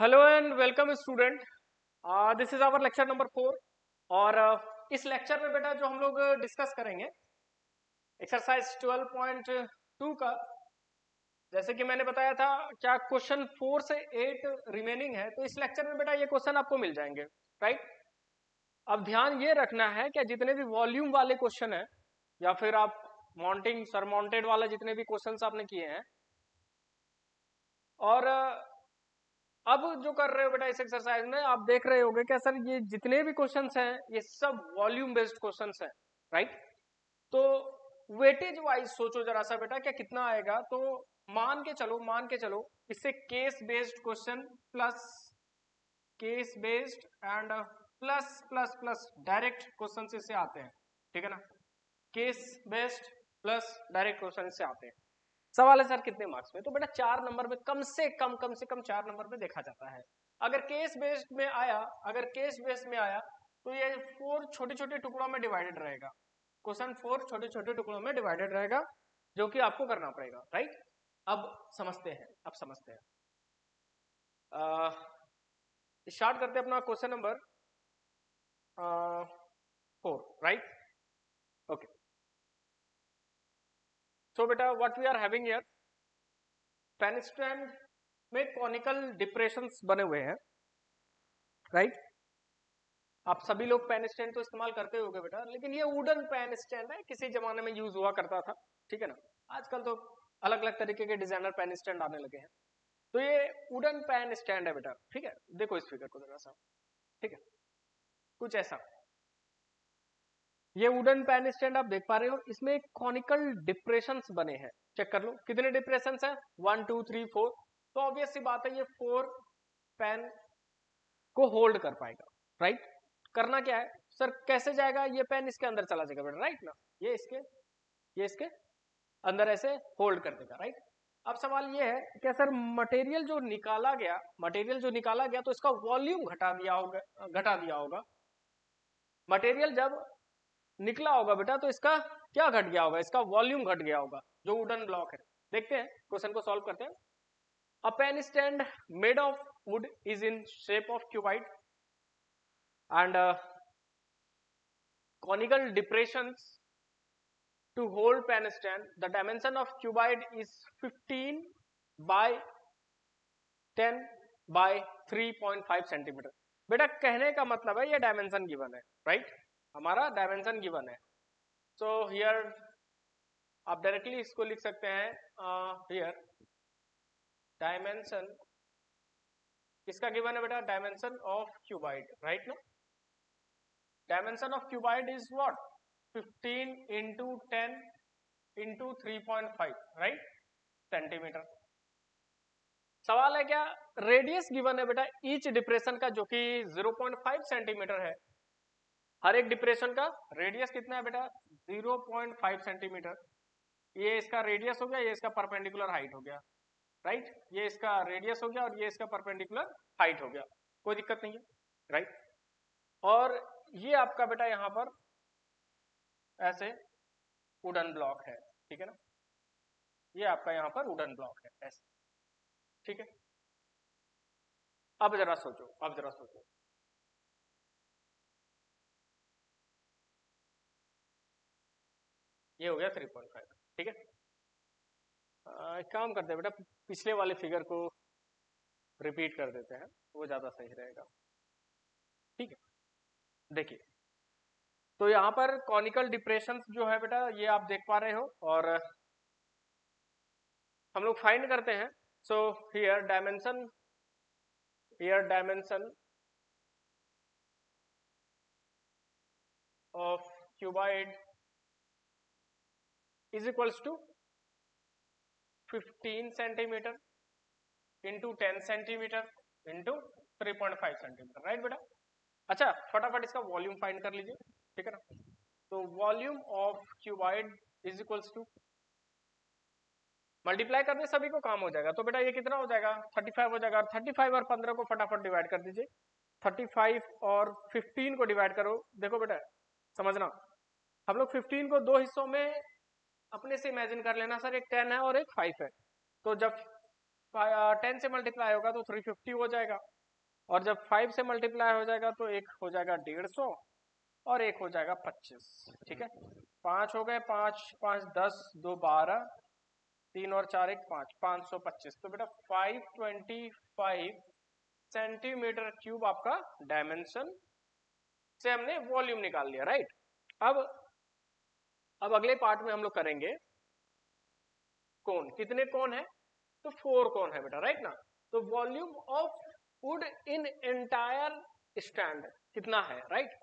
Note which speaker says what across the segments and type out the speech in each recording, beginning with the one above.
Speaker 1: Hello and welcome student. This is our lecture number 4 और इस lecture में बेटा जो हम लोग डिस्कस करेंगे एक्सरसाइज 12.2 का, जैसे कि मैंने बताया था क्या क्वेश्चन 4 से 8 रिमेनिंग है, तो इस लेक्चर में बेटा ये क्वेश्चन आपको मिल जाएंगे, राइट। अब ध्यान ये रखना है कि जितने भी वॉल्यूम वाले क्वेश्चन है या फिर आप माउंटिंग सरमाउंटेड वाला जितने भी क्वेश्चन आपने किए हैं और अब जो कर रहे हो बेटा इस एक्सरसाइज में आप देख रहे होगे क्या सर ये जितने भी क्वेश्चंस हैं ये सब वॉल्यूम बेस्ड क्वेश्चंस हैं, राइट। तो वेटेज वाइज सोचो जरा सा बेटा क्या कितना आएगा, तो मान के चलो इससे case based question plus case based and plus plus plus direct question इससे आते हैं, ठीक है ना। Case based plus direct question इससे आते हैं। सवाल है सर कितने मार्क्स में, तो बेटा 4 नंबर में कम से कम 4 नंबर में देखा जाता है। अगर केस बेस्ड में आया तो ये 4 छोटे छोटे टुकड़ों में डिवाइडेड रहेगा। क्वेश्चन 4 छोटे छोटे टुकड़ों में डिवाइडेड रहेगा जो कि आपको करना पड़ेगा, राइट। अब समझते हैं स्टार्ट करते हैं अपना question number 4, right. Okay, so बेटा what we are having here, pen stand में कॉनिकल डिप्रेशंस बने हुए हैं, राइट। आप सभी लोग पेन स्टैंड तो इस्तेमाल करते होगे बेटा, लेकिन ये वुडन पेन स्टैंड है, किसी जमाने में यूज हुआ करता था, ठीक है ना। आजकल तो अलग अलग तरीके के डिजाइनर पेन स्टैंड आने लगे हैं। तो ये वुडन पेन स्टैंड है बेटा, ठीक है। देखो इस फिगर को जरा सा, ठीक है, कुछ ऐसा ये वुडन पेन स्टैंड आप देख पा रहे हो, इसमें कॉनिकल डिप्रेशंस बने हैं। चेक कर लो कितने डिप्रेशंस है, 1 2 3 4। तो ऑब्वियस सी बात है ये 4 पेन को होल्ड कर पाएगा, राइट। करना क्या है सर, कैसे जाएगा ये पेन इसके अंदर चला जाएगा बेटा, राइट ना। ये इसके अंदर ऐसे होल्ड कर देगा, राइट। अब सवाल ये है कि सर मटेरियल जो निकाला गया तो इसका वॉल्यूम घटा दिया होगा। मटेरियल जब निकला होगा बेटा तो इसका क्या घट गया होगा, इसका वॉल्यूम घट गया होगा जो वुडन ब्लॉक है। देखते हैं क्वेश्चन को सॉल्व करते हैं। A pen stand made of wood is in shape of cuboid and conical depressions to hold pen stand. The dimension of cuboid is 15 by 10 by 3.5 centimetre. बेटा कहने का मतलब है ये डायमेंशन गिवन है, राइट। हमारा डायमेंशन गिवन है। So here आप डायरेक्टली इसको लिख सकते हैं, हियर डायमेंशन किसका गिवन है बेटा, डायमेंशन ऑफ क्यूबाइड, राइट ना। Dimension of cuboid is what, 15 into 10 into 3.5, right, centimetre. सवाल है क्या, रेडियस गिवन है बेटा ईच डिप्रेशन का जो कि 0.5 सेंटीमीटर है। हर एक डिप्रेशन का रेडियस कितना है बेटा, 0.5 सेंटीमीटर। ये इसका रेडियस हो गया, ये इसका परपेंडिकुलर हाइट हो गया, राइट। ये इसका रेडियस हो गया और ये इसका परपेंडिकुलर हाइट हो गया, कोई दिक्कत नहीं है, राइट। और ये आपका बेटा यहां पर ऐसे वुडन ब्लॉक है, ठीक है ना। ये आपका यहां पर वुडन ब्लॉक है ऐसे, ठीक है। अब जरा सोचो ये हो गया 3.5, ठीक है। एक काम करते हैं बेटा, पिछले वाले फिगर को रिपीट कर देते हैं, वो ज्यादा सही रहेगा, ठीक है। देखिए तो यहाँ पर कॉनिकल डिप्रेशन जो है बेटा ये आप देख पा रहे हो और हम लोग फाइंड करते हैं। So here dimension of cuboid is equals to 15 centimetre into 10 centimetre into 3.5 centimetre, right बेटा। अच्छा फटाफट इसका वॉल्यूम फाइंड कर लीजिए, ठीक है ना। तो volume of cuboid is equals to, multiply करने सभी को काम हो जाएगा, तो बेटा ये कितना हो जाएगा, 35 हो जाएगा। 35 और 15 को फटाफट डिवाइड कर दीजिए। 35 और 15 को डिवाइड करो। देखो बेटा समझना, हम लोग 15 को दो हिस्सों में अपने से इमेजिन कर लेना सर, एक 10 है और एक 5 है। तो जब 10 से मल्टीप्लाई होगा तो 350 हो जाएगा, और जब 5 से मल्टीप्लाई हो जाएगा तो एक हो जाएगा 150 और एक हो जाएगा 25। ठीक है, 5 हो गए, 5 5 10, 2 12, 3 और 4 1 5, 525। तो बेटा 525 सेंटीमीटर क्यूब आपका डायमेंशन से हमने वॉल्यूम निकाल लिया, राइट। अब अगले पार्ट में हम लोग करेंगे कोन। कितने कोन है? तो 4 कोन है बेटा, राइट ना। तो volume of wood in entire stand कितना है, राइट।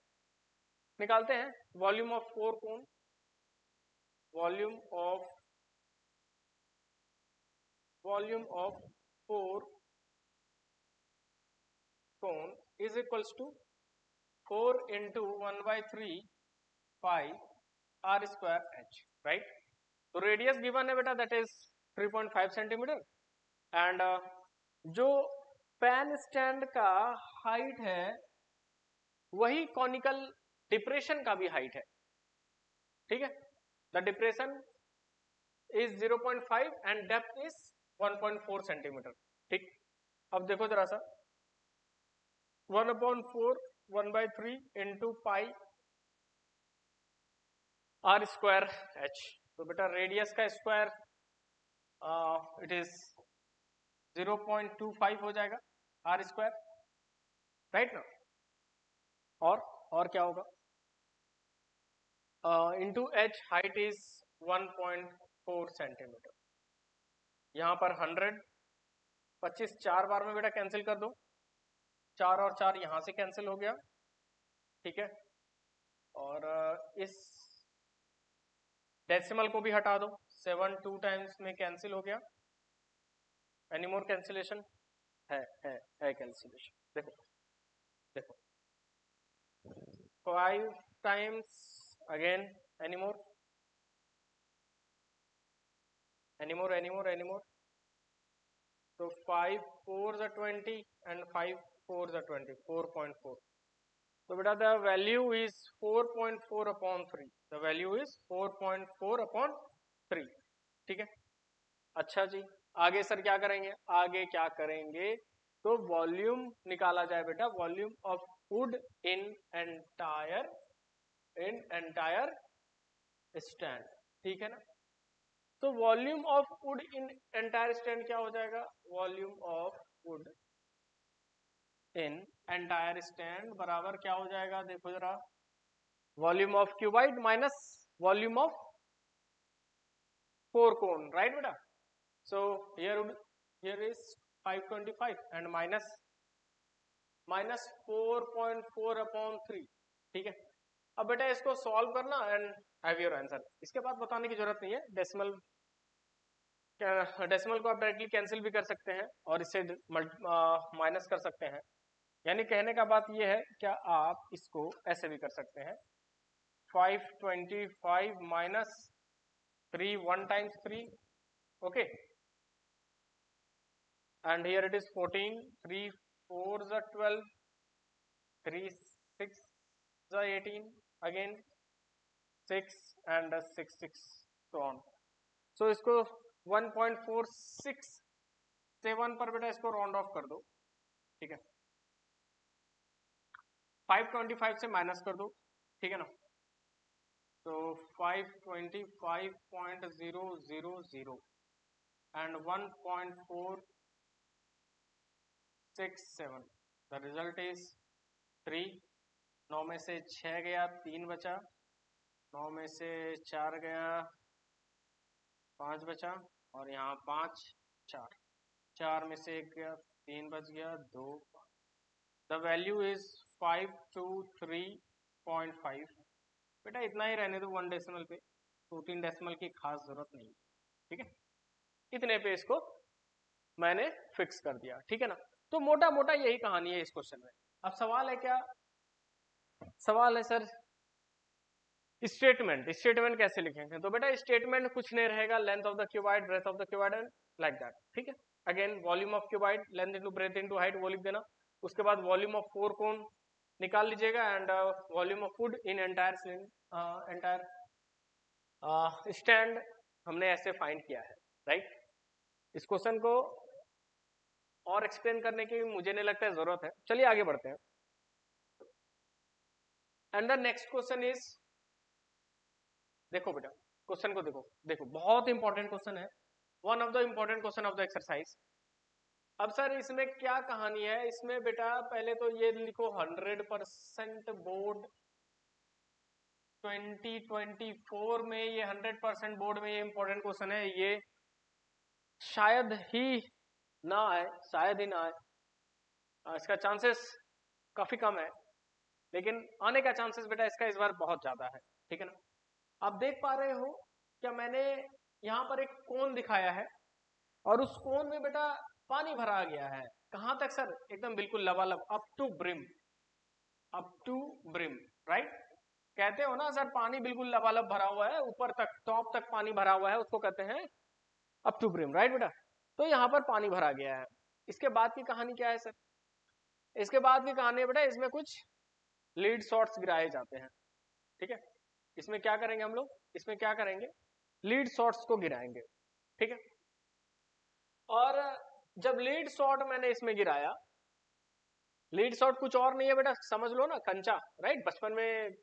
Speaker 1: निकालते हैं volume of 4 cone. Volume of 4 cone is equals to 4 into 1/3 pi are square H, right. तो रेडियस गिवन है बेटा, दैट इज 3.5 सेंटीमीटर, एंड जो पैन स्टैंड का हाइट है वही कॉनिकल डिप्रेशन का भी हाइट है, ठीक है। The depression is 0.5 and depth is 1.4 centimetre, ठीक। अब देखो जरा सा, 1/4 1/3 into pi are square H. तो बेटा रेडियस का स्क्वायर इट इज 0.25 हो जाएगा आर स्क्वायर, राइट ना। और क्या होगा, into H height is 1.4 centimetre. यहाँ पर 100, 25 4 बार में बेटा कैंसिल कर दो, 4 और 4 यहाँ से कैंसिल हो गया, ठीक है। और इस डेसिमल को भी हटा दो, 7 2 टाइम्स में कैंसिल हो गया। Any more cancellation? है कैंसिलेशन। देखो देखो 5 टाइम्स अगेन, एनी मोर? तो 5 4s are 20 and 5 4s are 20, 4.4। तो बेटा the value is 4.4 upon 3, the value is 4.4 upon 3, ठीक है। अच्छा जी, आगे सर क्या करेंगे? आगे क्या करेंगे तो वॉल्यूम निकाला जाए बेटा, volume of wood in entire stand, ठीक है ना। तो volume of wood in entire stand क्या हो जाएगा? Volume of wood in entire stand बराबर क्या हो जाएगा, देखो जरा, volume of cuboid minus volume of 4 cone, right बेटा। So here is 525 and minus 4.4 upon 3, ठीक है। अब बेटा इसको सॉल्व करना एंड हैव योर आंसर। इसके बाद बताने की जरूरत नहीं है, डेसिमल को आप डायरेक्टली कैंसिल भी कर सकते हैं और इससे माइनस कर सकते हैं। यानी कहने का बात यह है, क्या आप इसको ऐसे भी कर सकते हैं, 525 minus 3 1 times 3, okay, and here it is 14, 3 4s are 12, 3 6s are 18, again 6 and 6 6 so on। so इसको 1.467 पर बेटा इसको राउंड ऑफ कर दो, ठीक है। 525 से माइनस कर दो, ठीक है ना। तो 525.000 and 1.467, द रिजल्ट इज 3। 9 में से 6 गया, 3 बचा, 9 में से 4 गया, 5 बचा, और यहाँ 5 4, 4 में से 1 गया, 3 बच गया, 2 5। The value is 523.5। बेटा इतना ही रहने दो 1 डेसिमल पे, 2-3 डेसिमल की खास जरूरत नहीं, ठीक है। इतने पे इसको मैंने फिक्स कर दिया, ठीक है ना। तो मोटा मोटा यही कहानी है इस क्वेश्चन में। अब सवाल है क्या? सवाल है सर स्टेटमेंट कैसे लिखेंगे? तो बेटा स्टेटमेंट कुछ नहीं रहेगा, length of the cuboid, breadth of the cuboid and like that, ठीक है। Again volume of cuboid, length into breadth into height, वो लिख देना। उसके बाद वॉल्यूम ऑफ 4 कोन निकाल लीजिएगा and volume of wood in entire stand हमने ऐसे फाइंड किया है, राइट। इस क्वेश्चन को और एक्सप्लेन करने की मुझे नहीं लगता है जरूरत है, चलिए आगे बढ़ते हैं। And the next question is, देखो बेटा क्वेश्चन को देखो, देखो बहुत इंपॉर्टेंट क्वेश्चन है, one of the important question of the exercise. अब सर इसमें क्या कहानी है, इसमें बेटा पहले तो ये लिखो 100% बोर्ड 2024 में, ये 100% बोर्ड में ये इंपॉर्टेंट क्वेश्चन है, ये शायद ही ना आए, शायद ही ना आए, इसका चांसेस काफी कम है, लेकिन आने का चांसेस बेटा इसका इस बार बहुत ज्यादा है, ठीक है ना। आप देख पा रहे हो क्या, मैंने यहाँ पर एक कोन दिखाया है और उस कोन में बेटा पानी भरा गया है, कहां तक सर, एकदम बिल्कुल लबालब, up to brim, up to brim, right. कहते हो ना सर पानी बिल्कुल लबालब भरा हुआ है, ऊपर तक टॉप तक पानी भरा हुआ है, उसको कहते हैं अप टू ब्रिम, राइट बेटा। तो यहाँ पर पानी भरा गया है, इसके बाद की कहानी क्या है सर, इसके बाद की कहानी बेटा इसमें कुछ लीड शॉट्स गिराए जाते हैं, ठीक है। इसमें क्या करेंगे हम लोग, इसमें क्या करेंगे, लीड शॉट्स को गिराएंगे, ठीक है। और जब लीड शॉट मैंने इसमें गिराया, लीड शॉट कुछ और नहीं है बेटा, समझ लो ना, कंचा, राइट। बचपन में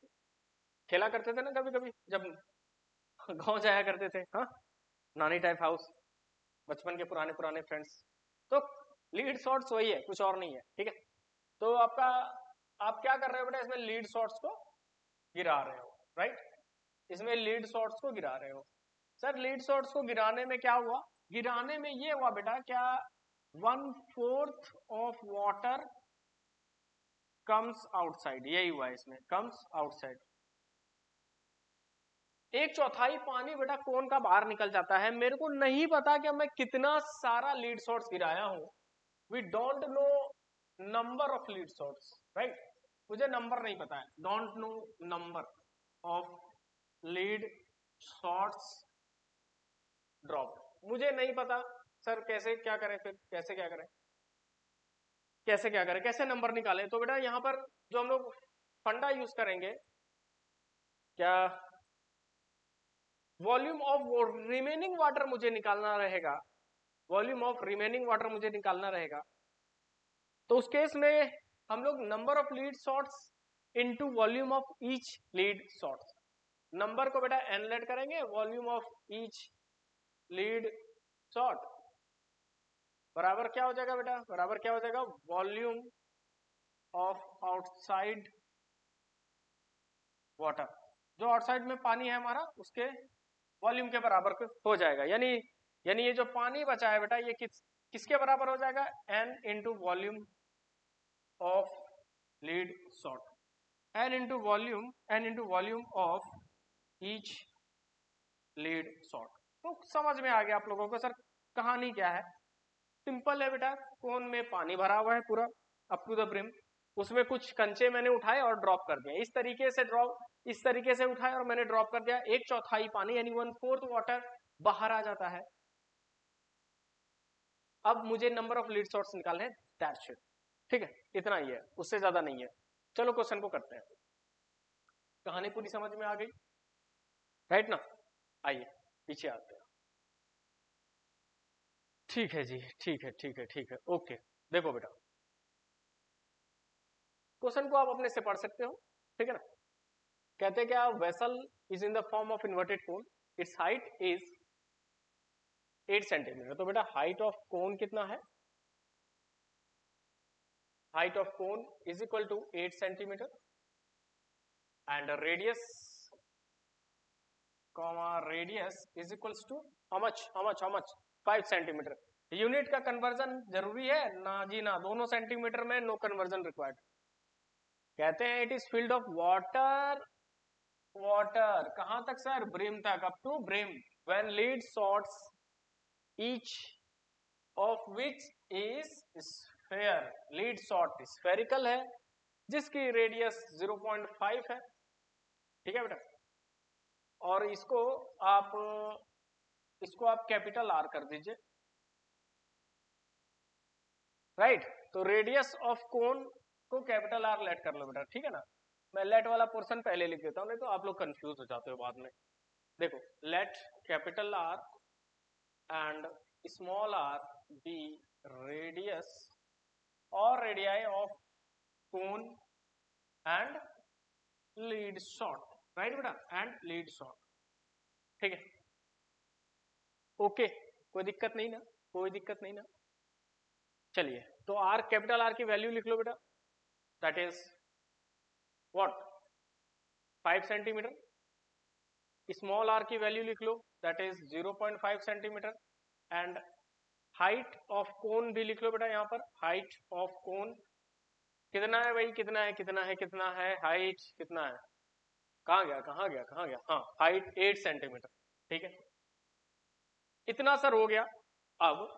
Speaker 1: खेला करते थे ना कभी कभी, जब गांव जाया करते थे, हाँ, नानी टाइप हाउस, बचपन के पुराने पुराने फ्रेंड्स, तो लीड शॉट्स वही है, कुछ और नहीं है, ठीक है। तो आपका, आप क्या कर रहे हो बेटा, इसमें लीड शॉट्स को गिरा रहे हो, राइट, इसमें लीड शॉट्स को गिरा रहे हो। सर लीड शॉट्स को गिराने में क्या हुआ, गिराने में ये हुआ बेटा, क्या 1/4 ऑफ वाटर कम्स आउटसाइड, यही हुआ इसमें, कम्स आउटसाइड, 1/4 पानी बेटा कोन का बाहर निकल जाता है। मेरे को नहीं पता कि मैं कितना सारा लीड शॉट्स गिराया हूं, we don't know number of lead shots, right, मुझे नंबर नहीं पता है, don't know number of lead shots drop, मुझे नहीं पता सर, कैसे क्या करें फिर, कैसे क्या करें, कैसे क्या करें, कैसे नंबर निकालें। तो बेटा यहाँ पर जो हम लोग फंडा यूज करेंगे, क्या वॉल्यूम ऑफ रिमेनिंग वाटर मुझे निकालना रहेगा, वॉल्यूम ऑफ रिमेनिंग वाटर मुझे निकालना रहेगा। तो उस केस में हम लोग number of lead shots into volume of each lead shots, number को बेटा n लेट करेंगे, volume of each lead shot बराबर क्या हो जाएगा बेटा, बराबर क्या हो जाएगा, वॉल्यूम ऑफ आउटसाइड वाटर, जो आउटसाइड में पानी है हमारा उसके वॉल्यूम के बराबर हो जाएगा। यानी ये जो पानी बचा है बेटा, ये किसके बराबर हो जाएगा, n into volume of lead shot, n into volume of each lead shot. तो समझ में आ गया आप लोगों को सर कहानी क्या है, सिंपल है बेटा, कोन में पानी भरा हुआ है पूरा अप टू द ब्रिम, उसमें कुछ कंचे मैंने उठाए और ड्रॉप कर दिए, इस तरीके से ड्रॉप, इस तरीके से उठाए और मैंने ड्रॉप कर दिया, 1/4 पानी यानी 1/4 वाटर बाहर आ जाता है। अब मुझे नंबर ऑफ लीड शॉट्स निकालने हैं, दैट्स इट, ठीक है, इतना ही है, उससे ज्यादा नहीं है। चलो क्वेश्चन को करते हैं, कहानी पूरी समझ में आ गई, राइट ना, आइए पीछे आते हैं। ठीक है जी, ठीक है ठीक है ठीक है, ओके। देखो बेटा क्वेश्चन को आप अपने से पढ़ सकते हो, ठीक है ना। कहते हैं क्या, vessel is in the form of inverted cone, its height is 8 centimetre. तो बेटा हाइट ऑफ कोन कितना है, height of cone is equal to 8 centimetre and radius is equals to how much 5 centimetre. Unit का conversion जरूरी है ना जी ना, दोनों सेंटीमीटर में नो कन्वर्जन रिक्वायर्ड। कहते हैं it is filled of water, water कहां तक सर, ब्रिम तक, up to brim, when lead shots each of which is sphere, lead shot spherical है जिसकी रेडियस 0.5 है, ठीक है बेटा। और इसको आप कैपिटल आर कर दीजिए, राइट। तो रेडियस ऑफ कोन को कैपिटल आर लेट कर लो बेटा, ठीक है ना। मैं लेट वाला पोर्शन पहले लिख देता हूं, नहीं तो आप लोग कंफ्यूज हो जाते हो बाद में। देखो let capital R and small R be radius और radii of cone and lead shot, right बेटा, एंड लीड शॉट, ठीक है, ओके, कोई दिक्कत नहीं ना, कोई दिक्कत नहीं ना। चलिए, तो आर, कैपिटल आर की वैल्यू लिख लो बेटा, that is what 5 centimetre. Small R की वैल्यू लिख लो, that is 0.5 centimetre. And height of cone भी लिख लो बेटा, यहाँ पर हाइट ऑफ कोन कितना है भाई, कितना है, कितना है, कितना है, हाइट कितना है, कहाँ गया, कहाँ गया, कहाँ गया, हाँ, हाइट 8 सेंटीमीटर, ठीक है, इतना सर हो गया। अब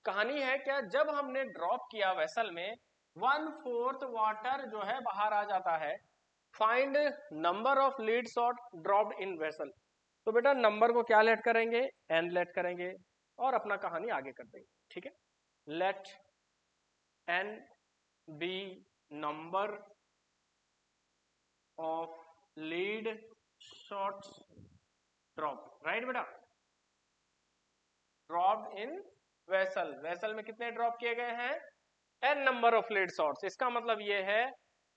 Speaker 1: कहानी है क्या, जब हमने ड्रॉप किया वेसल में 1/4 वाटर जो है बाहर आ जाता है, find number of lead shot dropped in vessel. तो बेटा नंबर को क्या लेट करेंगे, एन लेट करेंगे और अपना कहानी आगे कर देंगे, ठीक है। Let N be number of lead shots drop, right बेटा, ड्रॉप्ड इन वेसल, वेसल में कितने ड्रॉप किए गए हैं, n number of lead shots. इसका मतलब ये है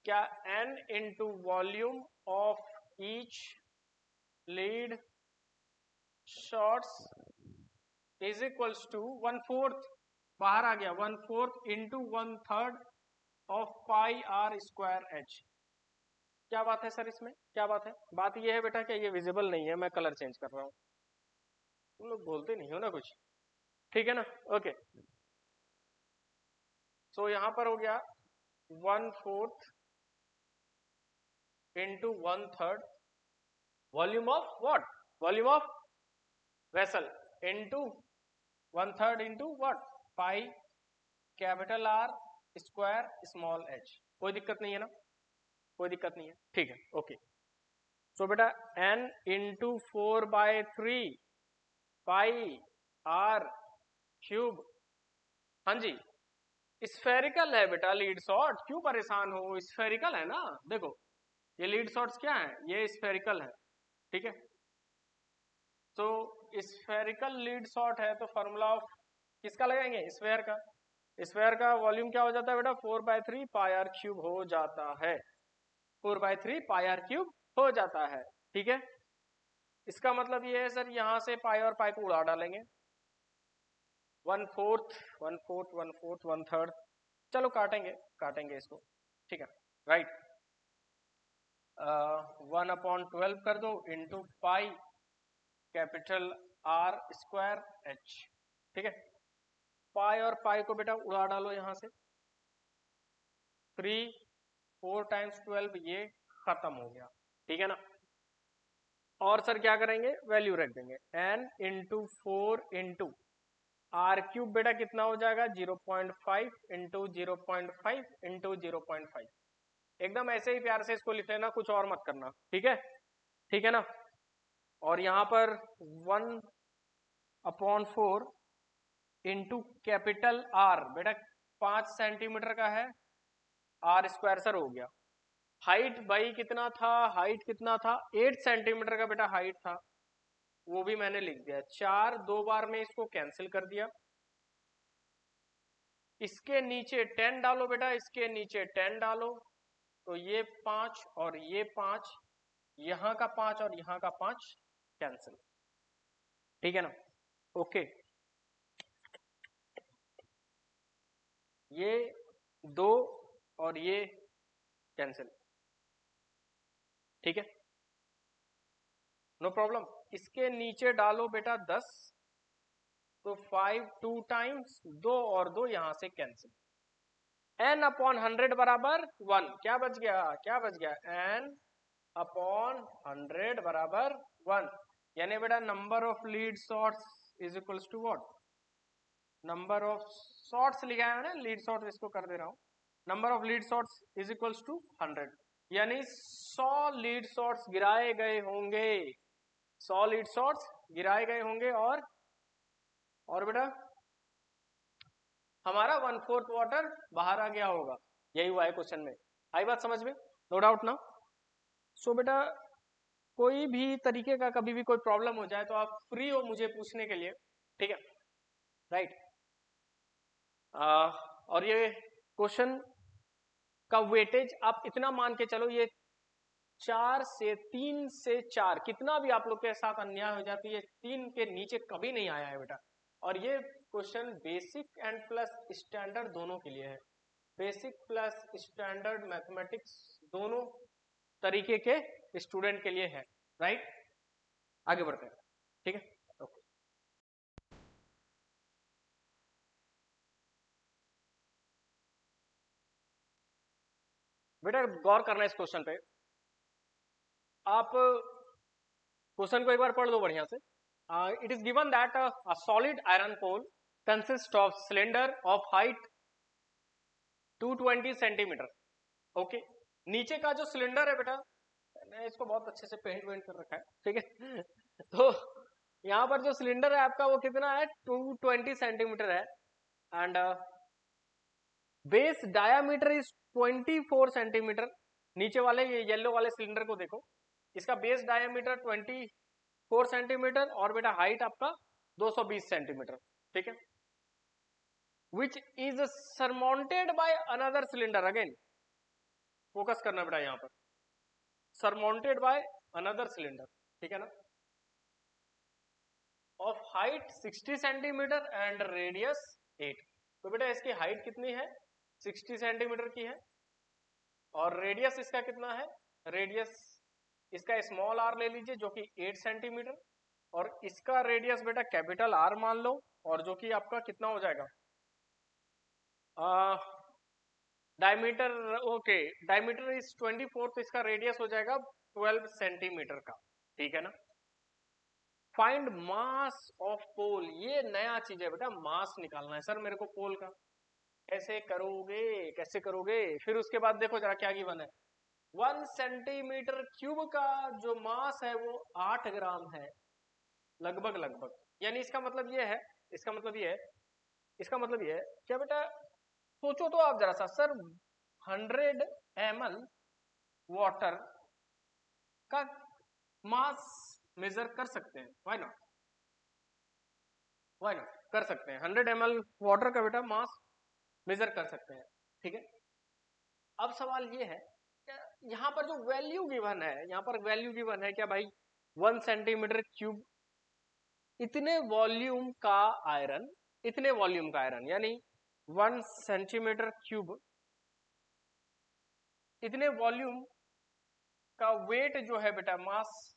Speaker 1: क्या, n into volume of each lead shots is equals to 1/4, बाहर आ गया 1/4 into 1/3 of pi are square H. क्या बात है सर, इसमें क्या बात है, बात ये है बेटा कि ये विजिबल नहीं है, मैं कलर चेंज कर रहा हूं, तुम लोग बोलते नहीं हो ना कुछ, ठीक है ना, ओके। सो यहां पर हो गया 1/4 into 1/3 volume of what, volume of vessel into 1/3 into what, pi capital R square small H. कोई दिक्कत नहीं है ना, कोई दिक्कत नहीं है, ठीक है, ओके। सो बेटा n into 4/3 pi R cube, हाँ जी, स्फेरिकल है बेटा लीड शॉट, क्यों परेशान हो, स्फेरिकल है ना, देखो ये लीड शॉट्स क्या है, ये स्फेरिकल है, ठीक है। तो स्फेरिकल लीड शॉट है तो फॉर्मूला ऑफ किसका लगाएंगे, स्फेयर का, स्फेयर का वॉल्यूम क्या हो जाता है बेटा, 4/3 पाई आर क्यूब हो जाता है, 4/3 पाई आर क्यूब हो जाता है, ठीक है। इसका मतलब ये है सर, यहां से पाई और पाई को उड़ा डालेंगे, 1/4 1/4 1/4 1/3, चलो काटेंगे, काटेंगे इसको, ठीक है, राइट। 1/12 कर दो into pi capital R square H, ठीक है। पाई और पाई को बेटा उड़ा डालो यहां से, 3 4 टाइम्स 12 ये खत्म हो गया, ठीक है ना। और सर क्या करेंगे, वैल्यू रख देंगे n into 4 into R cube, बेटा कितना हो जाएगा 0.5 इंटू 0.5 इंटू 0.5, एकदम ऐसे ही प्यार से इसको लिख लेना, कुछ और मत करना, ठीक है, ठीक है ना। और यहां पर 1/4 इंटू कैपिटल आर, बेटा 5 सेंटीमीटर का है, आर स्क्वायर सर हो गया। हाइट भाई कितना था, हाइट कितना था, 8 सेंटीमीटर का बेटा हाइट था, वो भी मैंने लिख दिया, 4 2 बार में इसको कैंसिल कर दिया। इसके नीचे 10 डालो बेटा, इसके नीचे 10 डालो, तो ये 5 और ये 5, यहां का 5 और यहां का 5 कैंसिल, ठीक है ना, ओके। ये 2 और ये कैंसिल, ठीक है, नो प्रॉब्लम। इसके नीचे डालो बेटा 10, तो 5 2 टाइम्स, 2 और 2 यहां से कैंसिल, n/100 बराबर 1, क्या बच गया, क्या बच गया, n/100 बराबर 1, यानी बेटा number of lead shots is equals to what, number of shots लिखा है ना, लीड शॉट्स इसको कर दे रहा हूं, number of lead shots is equals to 100, यानी 100 लीड शॉट्स गिराए गए होंगे, 100 लीड शॉट्स गिराए गए होंगे, और बेटा हमारा 1/4 वाटर बाहर आ गया होगा, यही हुआ है क्वेश्चन में, आई बात समझ में, नो डाउट ना। सो बेटा कोई भी तरीके का कभी भी कोई प्रॉब्लम हो जाए तो आप फ्री हो मुझे पूछने के लिए, ठीक है। राइट। और ये क्वेश्चन का वेटेज आप इतना मान के चलो, ये 4 से 3 से 4 कितना भी आप लोग के साथ अन्याय हो जाती है, 3 के नीचे कभी नहीं आया है बेटा। और ये question basic and plus standard दोनों के लिए है, बेसिक प्लस स्टैंडर्ड मैथमेटिक्स दोनों तरीके के स्टूडेंट के लिए है, राइट। आगे बढ़ते हैं, ठीक है। ओके, बेटा गौर करना इस क्वेश्चन पे, आप क्वेश्चन को एक बार पढ़ लो बढ़िया से। It is given that a solid iron pole consist of cylinder of height 220 centimetre. Okay, नीचे का जो सिलेंडर है बेटा, मैंने इसको बहुत अच्छे से पेंट वेंट कर रखा है, ठीक है। तो यहाँ पर जो सिलेंडर है आपका वो कितना है, 220 सेंटीमीटर है, and base diameter is 24 centimetre. नीचे वाले ये येलो वाले सिलेंडर को देखो, इसका बेस डायामीटर 24 सेंटीमीटर और बेटा हाइट आपका 220 सेंटीमीटर, ठीक है। Which is surmounted by another cylinder, again focus करना बेटा यहाँ पर, सरमाउंटेड बाय अनदर सिलेंडर, ठीक है ना, of height 60 centimetre and radius 8। तो बेटा इसकी हाइट कितनी है, 60 सेंटीमीटर की है, और रेडियस इसका कितना है, रेडियस इसका स्मॉल आर ले लीजिए जो कि 8 सेंटीमीटर, और इसका रेडियस बेटा कैपिटल आर मान लो, और जो कि आपका कितना हो जाएगा, डायमीटर, ओके डायमीटर इज 24, तो इसका रेडियस हो जाएगा 12 सेंटीमीटर का, ठीक है ना। फाइंड मास ऑफ पोल, ये नया चीज है बेटा, मास निकालना है सर मेरे को पोल का, कैसे करोगे, कैसे करोगे। फिर उसके बाद देखो जरा क्या गिवन है, 1 सेंटीमीटर क्यूब का जो मास है वो 8 ग्राम है, लगभग लगभग, यानी इसका मतलब ये है, इसका मतलब ये है, इसका मतलब ये है क्या बेटा, सोचो तो आप जरा सा, सर 100 ml वाटर का मास मेजर कर सकते हैं, व्हाई नॉट, व्हाई नॉट कर सकते हैं, 100 ml वाटर का बेटा मास मेजर कर सकते हैं, ठीक है। अब सवाल ये है, यहाँ पर जो वैल्यू गिवन है, यहाँ पर वैल्यू गिवन है क्या भाई, 1 सेंटीमीटर क्यूब, इतने वॉल्यूम का आयरन, इतने वॉल्यूम का आयरन, यानी 1 सेंटीमीटर क्यूब, इतने वॉल्यूम का वेट जो है बेटा मास,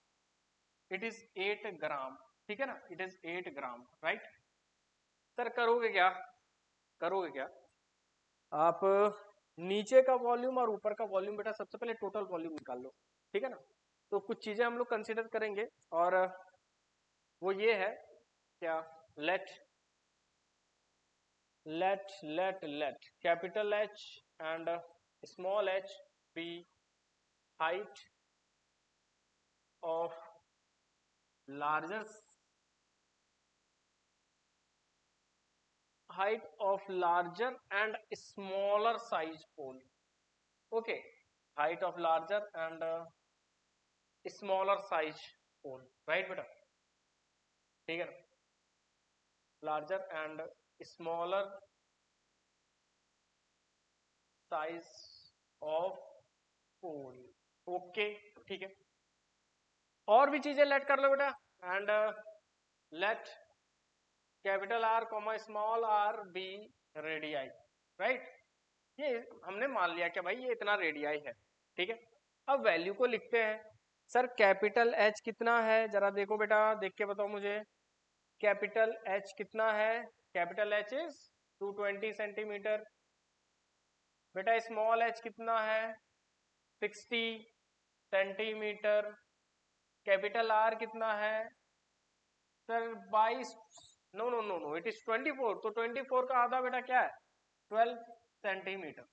Speaker 1: इट इज 8 ग्राम, ठीक है ना, it is 8 gram, right. Sir करोगे क्या, करोगे क्या आप, नीचे का वॉल्यूम और ऊपर का वॉल्यूम बेटा सबसे पहले टोटल वॉल्यूम निकाल लो, ठीक है ना। तो कुछ चीजें हम लोग कंसीडर करेंगे, और वो ये है क्या, let capital H and small h be height of larger and smaller size pole, okay, height of larger and smaller size pole, right बेटा, ठीक है ना, larger and smaller size of pole, okay, ठीक है। और भी चीजें लेट कर लो बेटा, and let capital R comma small r be radii, right. ये हमने मान लिया कि भाई ये इतना रेडियाई है, ठीक है। अब वैल्यू को लिखते हैं, सर कैपिटल H कितना है, जरा देखो बेटा, देख के बताओ मुझे, कैपिटल H कितना है, कैपिटल H इज 220 सेंटीमीटर, बेटा स्मॉल h कितना है, 60 सेंटीमीटर, कैपिटल R कितना है sir 22, no no no no, it is 24, तो 24 का आधा बेटा क्या है, 12 सेंटीमीटर,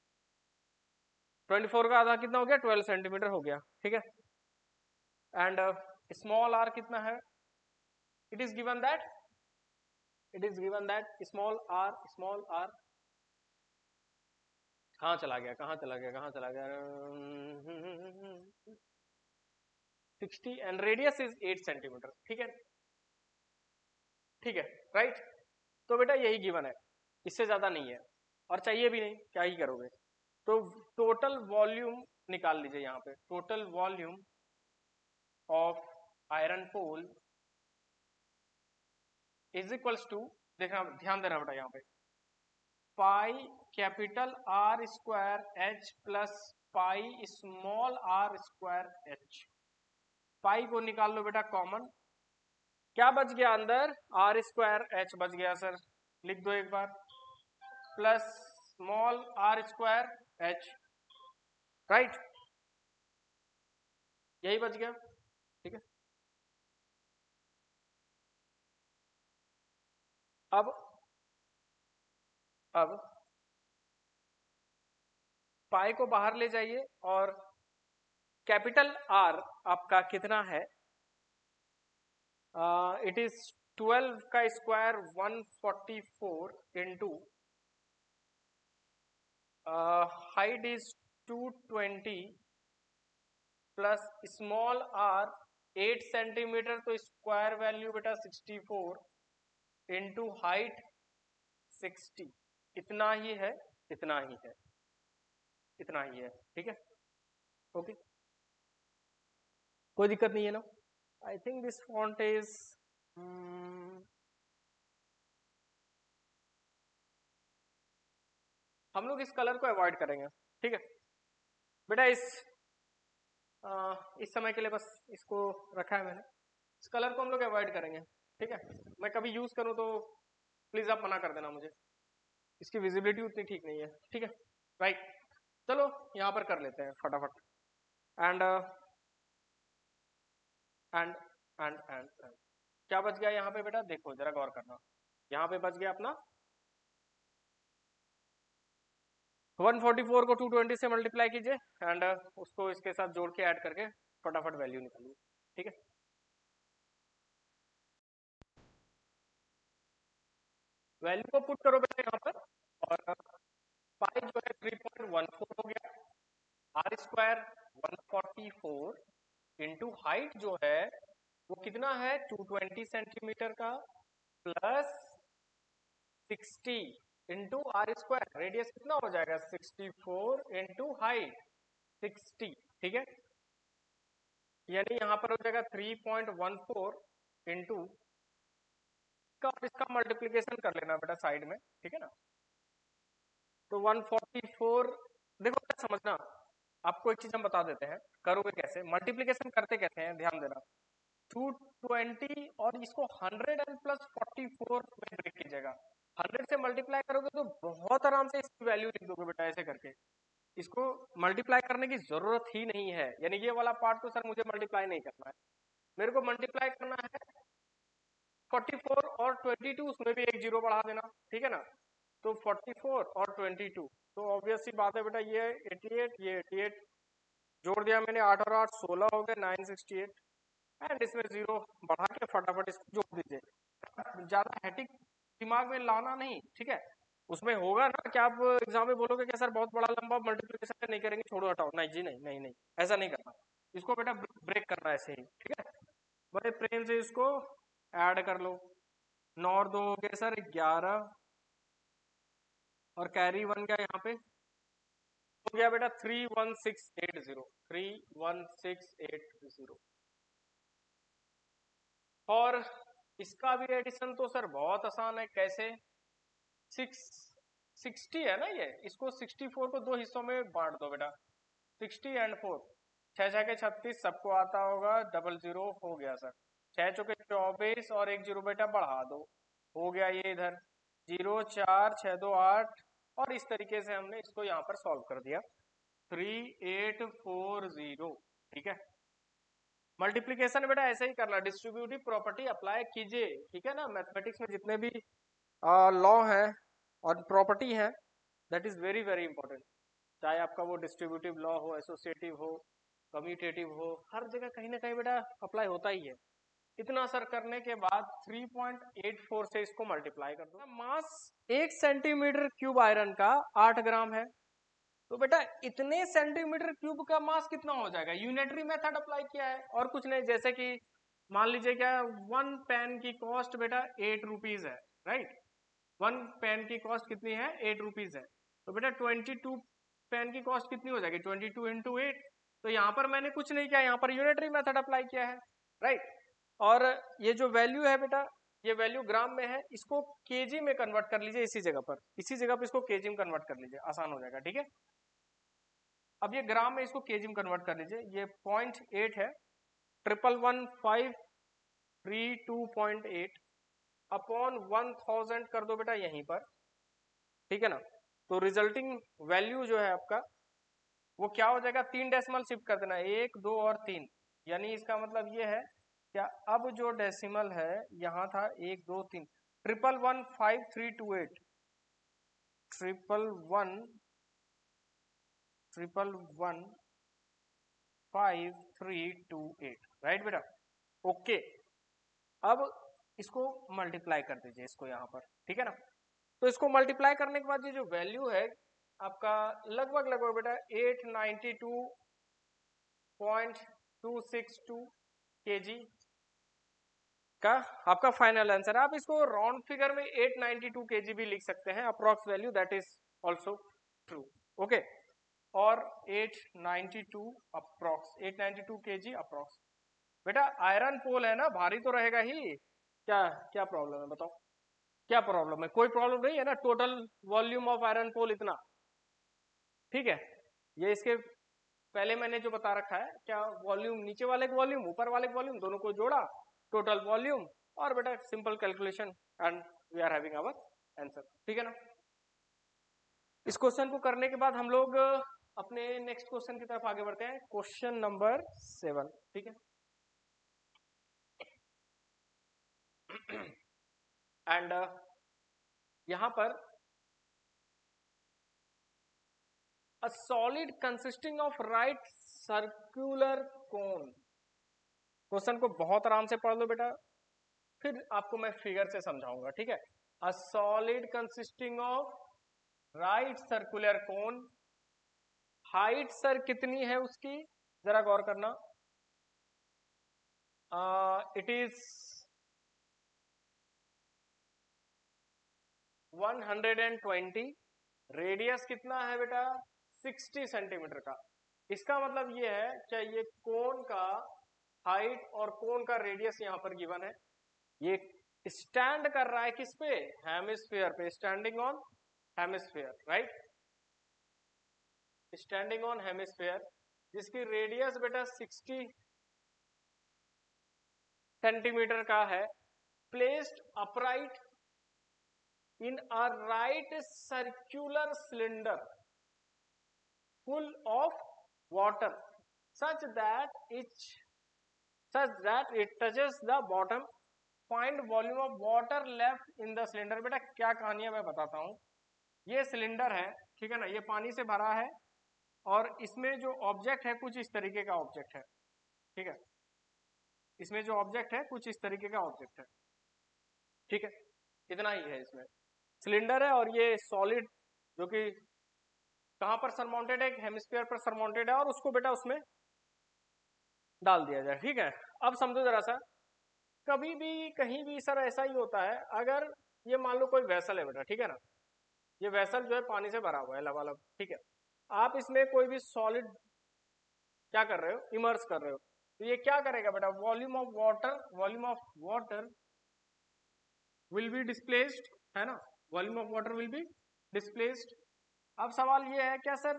Speaker 1: 24 का आधा कितना हो गया, 12 सेंटीमीटर हो गया, ठीक है। एंड स्मॉल r कितना है, it is given that, small r कहाँ चला गया, कहाँ चला गया, कहाँ चला गया, 60 एंड रेडियस इज 8 सेंटीमीटर, ठीक है, ठीक है, राइट। तो बेटा यही गिवन है, इससे ज्यादा नहीं है और चाहिए भी नहीं, क्या ही करोगे। तो टोटल वॉल्यूम निकाल लीजिए यहाँ पे, total volume of iron pole is equals to, देखना ध्यान देना बेटा यहाँ पे, pi capital R square H plus pi small R square H. Pi को निकाल लो बेटा कॉमन, क्या बच गया अंदर, आर स्क्वायर एच बच गया सर, लिख दो एक बार, plus small R square H, right, यही बच गया, ठीक है। अब पाई को बाहर ले जाइए और कैपिटल आर आपका कितना है, इट इज 12 का square 144 into height is 220 plus small R 8 centimetre, तो स्क्वायर वैल्यू बेटा 64 इंटू हाइट 60, इतना ही है, इतना ही है, इतना ही है, ठीक है, ओके, कोई दिक्कत नहीं है ना। I think this font is हम लोग इस कलर को अवॉइड करेंगे, ठीक है बेटा, इस समय के लिए बस इसको रखा है मैंने, इस कलर को हम लोग अवॉइड करेंगे, ठीक है। मैं कभी यूज करूं तो प्लीज आप मना कर देना मुझे, इसकी विजिबिलिटी उतनी ठीक नहीं है, ठीक है, राइट। चलो यहाँ पर कर लेते हैं फटाफट, एंड एंड एंड क्या बच गया यहाँ पे बेटा, देखो जरा गौर करना, यहाँ पे बच गया अपना 144 को 220 से मल्टीप्लाई कीजिए एंड उसको इसके साथ जोड़ के ऐड करके फटाफट वैल्यू निकालिए, ठीक है। वैल्यू को पुट करो बेटा यहाँ पर, और पाई जो है 3.14 हो गया, आर स्क्वायर 144 इंटू हाइट जो है वो कितना है 220 सेंटीमीटर का, plus 60 into R square, radius कितना हो जाएगा 64 इंटू हाइट 60, ठीक है, यानी यहाँ पर हो जाएगा 3.14 इंटू का, इसका मल्टीप्लीकेशन कर लेना बेटा साइड में, ठीक है ना। तो 144, देखो क्या समझना, आपको एक चीज हम बता देते हैं करोगे कैसे, मल्टीप्लीकेशन करते कैसे हैं, ध्यान देना, 220 और इसको 100 एंड प्लस 44 में ब्रेक कीजिएगा, 100 से मल्टीप्लाई करोगे तो बहुत आराम से इसकी वैल्यू लिख दोगे बेटा, ऐसे करके इसको मल्टीप्लाई करने की जरूरत ही नहीं है, यानी ये वाला पार्ट तो सर मुझे मल्टीप्लाई नहीं करना है, मेरे को मल्टीप्लाई करना है 44 और 22, उसमें भी एक जीरो बढ़ा देना, ठीक है ना। तो 44 और 22, तो ऑब्वियस सी बात है बेटा, ये 88, ये 88 जोड़ दिया मैंने, 8 और 8 16 हो गए, 968, एंड इसमें जीरो बढ़ा के फटाफट इसको जोड़ दीजिए, ज्यादा हेटिक दिमाग में लाना नहीं, ठीक है। उसमें होगा ना कि आप एग्जाम में बोलोगे कि सर बहुत बड़ा लंबा मल्टीप्लिकेशन नहीं करेंगे, छोड़ो हटाओ, नहीं जी नहीं नहीं नहीं, ऐसा नहीं करना, इसको बेटा ब्रेक करना है ऐसे ही, ठीक है। बड़े प्रेम से इसको ऐड कर लो, 9 और 2 हो गए सर 11, और कैरी 1 गया यहाँ पे, हो गया बेटा 31680, 31680, और इसका भी एडिशन तो सर बहुत आसान है, कैसे, 60 है ना ये, इसको 64 को दो हिस्सों में बांट दो बेटा, 60 एंड 4, 6 6 के 36, सबको आता होगा, डबल जीरो हो गया सर, 6 चौके 24 और एक जीरो बेटा बढ़ा दो, हो गया ये इधर 0 4 6 2 8, और इस तरीके से हमने इसको यहाँ पर सॉल्व कर दिया 3840, ठीक है। मल्टीप्लीकेशन बेटा ऐसे ही करना, डिस्ट्रीब्यूटिव प्रॉपर्टी अप्लाई कीजिए, ठीक है ना, मैथमेटिक्स में जितने भी लॉ है और प्रॉपर्टी है, that is very very important, चाहे आपका वो डिस्ट्रीब्यूटिव लॉ हो, एसोसिएटिव हो, कम्यूटेटिव हो, हर जगह कहीं ना कहीं बेटा अप्लाई होता ही है। इतना असर करने के बाद 3.84 से इसको मल्टीप्लाई कर दो, मास 1 सेंटीमीटर क्यूब आयरन का 8 ग्राम है, तो बेटा इतने सेंटीमीटर क्यूब का मास कितना हो जाएगा, यूनिटरी मेथड अप्लाई किया है और कुछ नहीं, जैसे कि मान लीजिए क्या 1 पेन की कॉस्ट बेटा 8 रुपीज है, राइट, 1 पेन की कॉस्ट कितनी है, 8 रुपीज है, तो बेटा 22 पेन की कॉस्ट कितनी हो जाएगी, 22 इंटू 8। तो यहाँ पर मैंने कुछ नहीं किया, यहाँ पर यूनिटरी मेथड अप्लाई किया है, राइट। और ये जो वैल्यू है बेटा, ये वैल्यू ग्राम में है, इसको केजी में कन्वर्ट कर लीजिए, इसी जगह पर इसको केजी में कन्वर्ट कर लीजिए, आसान हो जाएगा, ठीक है। अब ये ग्राम में इसको केजी में कन्वर्ट कर लीजिए, ये 0.8 है, 111532.8 अपॉन 1000 कर दो बेटा यहीं पर, ठीक है ना। तो रिजल्टिंग वैल्यू जो है आपका वो क्या हो जाएगा, 3 डेसिमल शिफ्ट कर देना, 1 2 और 3, यानी इसका मतलब ये है क्या, अब जो डेसिमल है यहाँ था 1 2 3, 111532.8 111532.8, राइट बेटा, ओके। अब इसको मल्टीप्लाई कर दीजिए इसको यहाँ पर, ठीक है ना। तो इसको मल्टीप्लाई करने के बाद ये जो वैल्यू है आपका लगभग बेटा 892.262 kg का आपका फाइनल आंसर है। आप इसको राउंड फिगर में 892 kg भी लिख सकते हैं, approx value, that is also true, okay. और 892 अप्रॉक्स 892 kg अप्रॉक्स। बेटा आयरन पोल है ना, भारी तो रहेगा ही, क्या क्या प्रॉब्लम है बताओ, क्या प्रॉब्लम है, कोई प्रॉब्लम नहीं है ना, total volume of iron pole इतना, ठीक है। ये इसके पहले मैंने जो बता रखा है, क्या वॉल्यूम, नीचे वाले का वॉल्यूम ऊपर वाले का वॉल्यूम दोनों को जोड़ा, टोटल वॉल्यूम, और बेटा simple calculation and we are having our answer, ठीक है ना। इस क्वेश्चन को करने के बाद हम लोग अपने नेक्स्ट क्वेश्चन की तरफ आगे बढ़ते हैं, क्वेश्चन नंबर 7, ठीक है। एंड यहां पर a solid consisting of right circular cone, question को बहुत आराम से पढ़ लो बेटा, फिर आपको मैं फिगर से समझाऊंगा, ठीक है। a solid consisting of right circular cone, height sir कितनी है उसकी, जरा गौर करना, इट इज 120, रेडियस कितना है बेटा 60 सेंटीमीटर का। इसका मतलब ये है क्या, ये कोन का हाइट और कोन का रेडियस यहाँ पर गिवन है, ये स्टैंड कर रहा है किस पे, हेमिस्फीयर पे, standing on hemisphere, right, standing on hemisphere, जिसकी रेडियस बेटा 60 सेंटीमीटर का है, placed upright in a right circular cylinder full of water such that it touches the bottom, find volume of water left in the cylinder। बेटा क्या कहानी है मैं बताता हूँ, ये सिलेंडर है, ठीक है ना, ये पानी से भरा है, और इसमें जो ऑब्जेक्ट है कुछ इस तरीके का ऑब्जेक्ट है, ठीक है, इसमें जो ऑब्जेक्ट है कुछ इस तरीके का ऑब्जेक्ट है, ठीक है, इतना ही है इसमें, सिलेंडर है, और ये सॉलिड जो कि कहां पर सरमाउंटेड है, हेमिस्फीयर पर सरमाउंटेड है, और उसको बेटा उसमें डाल दिया जाए, ठीक है। अब समझो जरा सा, कभी भी कहीं भी सर ऐसा ही होता है, अगर ये मान लो कोई वेसल है बेटा, ठीक है ना, ये वेसल जो है पानी से भरा हुआ है लबालब, ठीक है, आप इसमें कोई भी सॉलिड क्या कर रहे हो, इमर्स कर रहे हो, तो ये क्या करेगा बेटा, volume of water will be displaced, है ना, volume of water will be displaced. अब सवाल ये है क्या sir,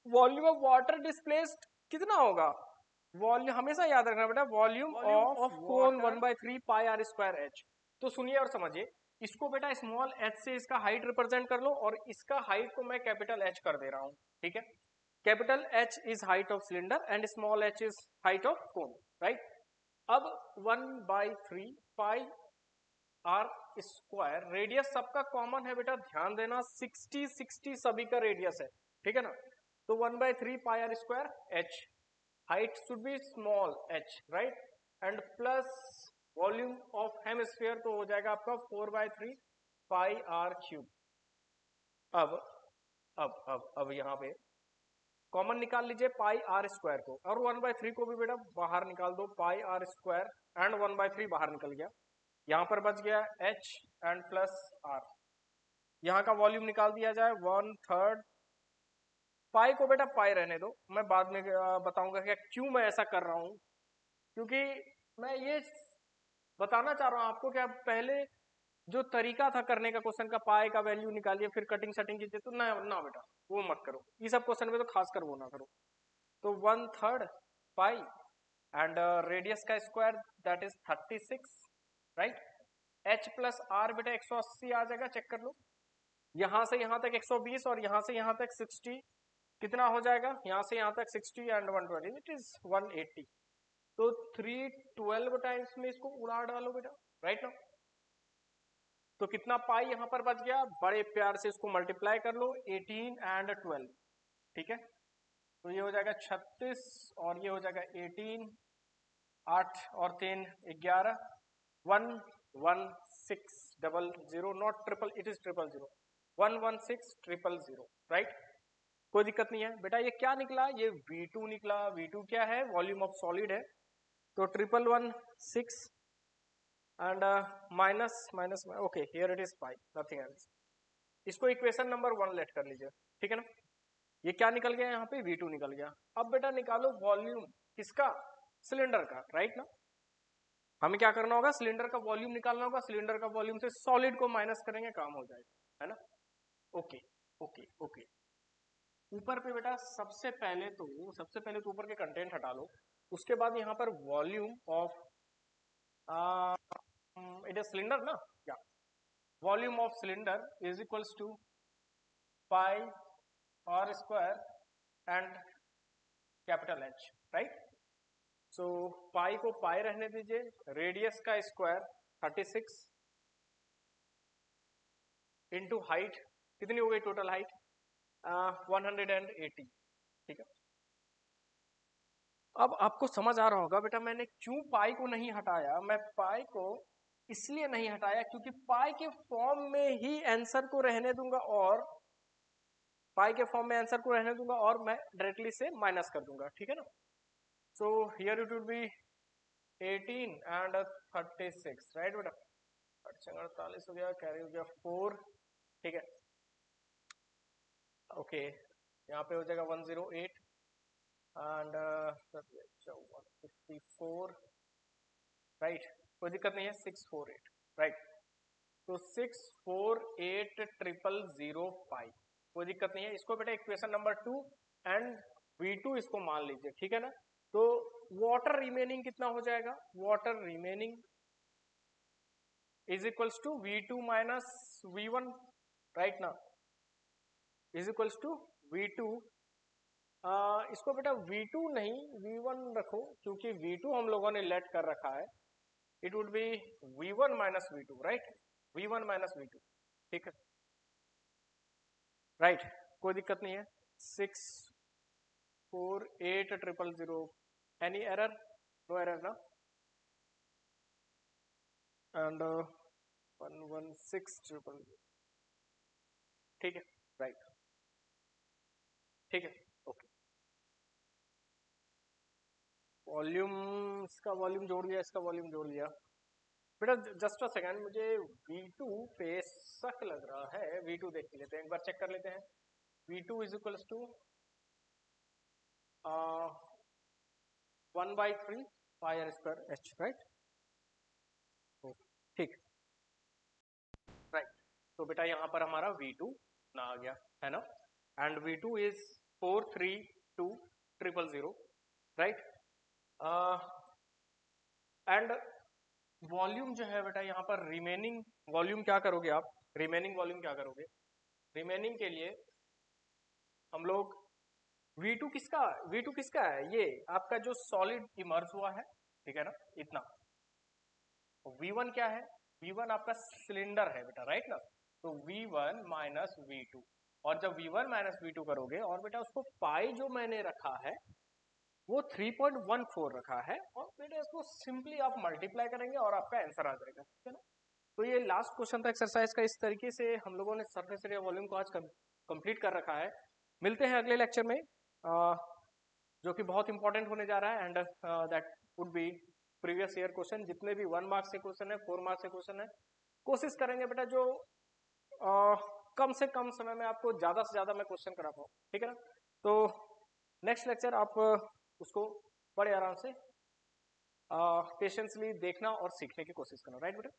Speaker 1: volume of water displaced कितना होगा, वॉल्यूम हमेशा याद रखना बेटा, volume of cone 1/3 pi are square H. तो सुनिए और समझिए, इसको बेटा स्मॉल एच से इसका हाइट रिप्रेजेंट कर लो, और इसका हाइट को मैं कैपिटल एच कर दे रहा हूं, ठीक है। Capital H is height of cylinder and small H is height of cone, right. अब 1/3 पाई आर स्क्वायर, रेडियस सबका कॉमन है बेटा, ध्यान देना 60 सभी का रेडियस है, ठीक है ना। तो 1/3 pi are square H, height should be small h, right, and plus volume of hemisphere तो हो जाएगा आपका 4/3 पाई आर क्यूब। अब यहाँ पे कॉमन निकाल लीजिए पाई आर स्क्वायर को, और 1/3 को भी बेटा बाहर निकाल दो, पाई आर स्क्वायर एंड 1/3 बाहर निकल गया, यहाँ पर बच गया H एंड प्लस R। यहाँ का वॉल्यूम निकाल दिया जाए 1/3। पाई को बेटा पाई रहने दो, मैं बाद में बताऊंगा कि क्यों मैं ऐसा कर रहा हूँ, क्योंकि मैं ये बताना चाह रहा हूँ आपको कि आप पहले जो तरीका था करने का क्वेश्चन का, पाई का वैल्यू निकालिए फिर कटिंग सेटिंग कीजिए, तो ना ना बेटा वो मत करो, ये सब क्वेश्चन में तो खासकर वो ना करो। तो 1/3 पाई एंड रेडियस का square that is 36, right. H plus R बेटा 180 आ जाएगा, चेक कर लो। यहां से यहां तक 120 और यहां से यहां तक 60, कितना हो जाएगा? यहां से यहां तक 60 एंड 120 इट इज 180। तो 312 टाइम्स में इसको उड़ा डालो बेटा, राइट ना। तो कितना पाई यहां पर बच गया? बड़े प्यार से इसको मल्टीप्लाई कर लो, 18 एंड 12, ठीक है। तो ये हो जाएगा 36 और ये हो जाएगा 18, 8 और 3 11, 11600, not triple, it is 000, 11600, right. कोई दिक्कत नहीं है बेटा। ये क्या निकला? ये V2 निकला। V2 क्या है? वॉल्यूम ऑफ सॉलिड है। तो 1116 and minus minus, okay here it is pi, nothing else. इसको इक्वेशन नंबर 1 लेट कर लीजिए, ठीक है ना। ये क्या निकल गया? यहाँ पे V2 निकल गया। अब बेटा निकालो वॉल्यूम किसका? सिलेंडर का, राइट ना। हमें क्या करना होगा? सिलेंडर का वॉल्यूम निकालना होगा। सिलेंडर का वॉल्यूम से सॉलिड को माइनस करेंगे, काम हो जाएगा, है ना। Okay okay okay. ऊपर पे बेटा सबसे पहले तो ऊपर के कंटेंट हटा लो। उसके बाद यहाँ पर volume of it is cylinder ना, या volume of cylinder is equals to pi are square and capital H, right. So pi को पाई रहने दीजिए, रेडियस का स्क्वायर 36 इंटू हाइट, कितनी हो गई टोटल हाइट? 180, ठीक है। अब आपको समझ आ रहा होगा बेटा मैंने क्यों पाई को नहीं हटाया। मैं पाई को इसलिए नहीं हटाया क्योंकि पाई के फॉर्म में ही आंसर को रहने दूंगा, और पाई के फॉर्म में आंसर को रहने दूंगा और मैं डायरेक्टली से माइनस कर दूंगा, ठीक है ना। So here it would be 18 and 36, right बेटा। 48 हो गया, कैरी हो गया 4, ठीक है। ओके यहाँ पे हो जाएगा 108 एंड 154, राइट। कोई दिक्कत नहीं है, 648, राइट। तो 648,005, कोई दिक्कत नहीं है। इसको बेटा इक्वेशन नंबर 2 एंड V2 इसको मान लीजिए, ठीक है ना। तो वाटर रिमेनिंग कितना हो जाएगा? Water remaining is equals to V2 minus V1, right ना, इज इक्वल्स टू V2। इसको बेटा V2 नहीं V1 रखो, क्योंकि V2 हम लोगों ने लेट कर रखा है। It would be V1 minus V2, right. V1 minus V2, ठीक है, राइट। कोई दिक्कत नहीं है। 648,000, एनी एरर? नो एरर ना। एंड 116,000, ठीक है, राइट, ठीक है, ओके। वॉल्यूम, इसका वॉल्यूम जोड़ दिया, इसका वॉल्यूम जोड़ दिया। बेटा जस्ट अ सेकेंड, मुझे V2 पे शक लग रहा है। V2 देख लेते हैं, एक बार चेक कर लेते हैं। V2 is equals to 1/3 pi are square H, right, ठीक, राइट। तो बेटा यहाँ पर हमारा V2 ना आ गया, है ना। And V2 is 432,000, right. And volume जो है बेटा यहाँ पर रिमेनिंग वॉल्यूम क्या करोगे आप? रिमेनिंग वॉल्यूम क्या करोगे? रिमेनिंग के लिए हम लोग V2 किसका है? ये आपका जो सॉलिड इमर्ज हुआ है, ठीक है ना, इतना। V1 क्या है? V1 आपका सिलेंडर है बेटा, राइट ना। तो V1 माइनस V2, और जब V1 माइनस V2 करोगे, और बेटा उसको पाई जो मैंने रखा है वो 3.14 रखा है, और बेटा इसको सिंपली आप मल्टीप्लाई करेंगे और आपका आंसर आ जाएगा, ठीक है ना। तो ये लास्ट क्वेश्चन था एक्सरसाइज का। इस तरीके से हम लोगों ने सरफेस एरिया वॉल्यूम को आज कंप्लीट कर रखा है। मिलते हैं अगले लेक्चर में, जो कि बहुत इंपॉर्टेंट होने जा रहा है, and that would be previous year question, जितने भी 1 मार्क्स के क्वेश्चन है, 4 मार्क्स के क्वेश्चन है, कोशिश करेंगे बेटा जो कम से कम समय में आपको ज्यादा से ज्यादा मैं क्वेश्चन करा पाऊँ, ठीक है ना। तो नेक्स्ट लेक्चर आप उसको बड़े आराम से पेशेंसली देखना और सीखने की कोशिश करना, राइट बेटा।